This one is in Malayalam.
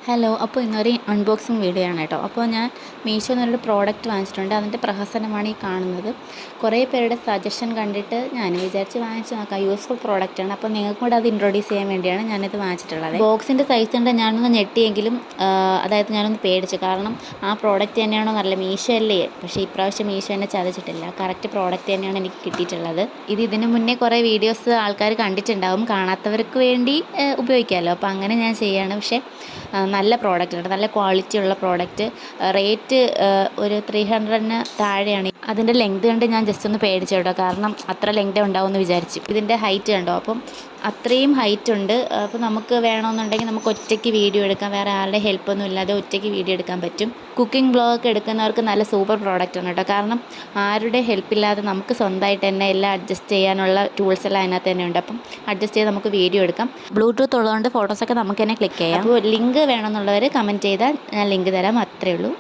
ഹലോ, അപ്പോൾ ഇന്നൊരു അൺബോക്സിങ് വീഡിയോ ആണ് കേട്ടോ. അപ്പോൾ ഞാൻ മീഷോന്നൊരു പ്രോഡക്റ്റ് വാങ്ങിച്ചിട്ടുണ്ട്. അതിൻ്റെ പ്രഹസനമാണ് ഈ കാണുന്നത്. കുറേ പേരുടെ സജഷൻ കണ്ടിട്ട് ഞാൻ വിചാരിച്ച് വാങ്ങിച്ച് നോക്കാം. യൂസ്ഫുൾ പ്രോഡക്റ്റാണ്. അപ്പോൾ നിങ്ങൾക്കും കൂടെ അത് ഇൻട്രൊഡ്യൂസ് ചെയ്യാൻ വേണ്ടിയാണ് ഞാനിത് വാങ്ങിച്ചിട്ടുള്ളത്. ബോക്സിൻ്റെ സൈസ് കണ്ട് ഞാനൊന്ന് ഞെട്ടിയെങ്കിലും അതായത് ഞാനൊന്ന് പേടിച്ചു. കാരണം ആ പ്രോഡക്റ്റ് തന്നെയാണോ നല്ല മീഷോ അല്ലേ, പക്ഷേ ഇപ്രാവശ്യം മീഷോ എന്നെ ചതച്ചിട്ടില്ല. കറക്റ്റ് പ്രോഡക്റ്റ് തന്നെയാണ് എനിക്ക് കിട്ടിയിട്ടുള്ളത്. ഇതിന് മുന്നേ കുറേ വീഡിയോസ് ആൾക്കാർ കണ്ടിട്ടുണ്ടാവും. കാണാത്തവർക്ക് വേണ്ടി ഉപയോഗിക്കാമല്ലോ. അപ്പോൾ അങ്ങനെ ഞാൻ ചെയ്യുകയാണ്. പക്ഷേ നല്ല പ്രോഡക്റ്റാണ്, നല്ല ക്വാളിറ്റി ഉള്ള പ്രോഡക്റ്റ്. റേറ്റ് ഒരു 300-ന് താഴെയാണ്. അതിൻ്റെ ലെങ്ത് കണ്ട് ഞാൻ ജസ്റ്റ് ഒന്ന് പേടിച്ചു കേട്ടോ. കാരണം അത്ര ലെങ്ത് ഉണ്ടാവുമെന്ന് വിചാരിച്ചു. ഇതിൻ്റെ ഹൈറ്റ് കണ്ടോ, അപ്പം അത്രയും ഹൈറ്റ് ഉണ്ട്. അപ്പോൾ നമുക്ക് വേണമെന്നുണ്ടെങ്കിൽ നമുക്ക് ഒറ്റയ്ക്ക് വീഡിയോ എടുക്കാം. വേറെ ആരുടെ ഹെൽപ്പൊന്നും ഇല്ലാതെ ഒറ്റയ്ക്ക് വീഡിയോ എടുക്കാൻ പറ്റും. കുക്കിംഗ് ബ്ലോഗൊക്കെ എടുക്കുന്നവർക്ക് നല്ല സൂപ്പർ പ്രോഡക്റ്റാണ് കേട്ടോ. കാരണം ആരുടെ ഹെൽപ്പില്ലാതെ നമുക്ക് സ്വന്തമായിട്ട് തന്നെ എല്ലാം അഡ്ജസ്റ്റ് ചെയ്യാനുള്ള ടൂൾസ് എല്ലാം അതിനകത്ത് തന്നെ ഉണ്ട്. അപ്പം അഡ്ജസ്റ്റ് ചെയ്ത് നമുക്ക് വീഡിയോ എടുക്കാം. ബ്ലൂടൂത്ത് ഉള്ളതുകൊണ്ട് ഫോട്ടോസൊക്കെ നമുക്ക് തന്നെ ക്ലിക്ക് ചെയ്യാം. അപ്പോൾ ലിങ്ക് വേണമെന്നുള്ളവർ കമൻറ്റ് ചെയ്താൽ ഞാൻ ലിങ്ക് തരാം. അത്രയേ ഉള്ളൂ.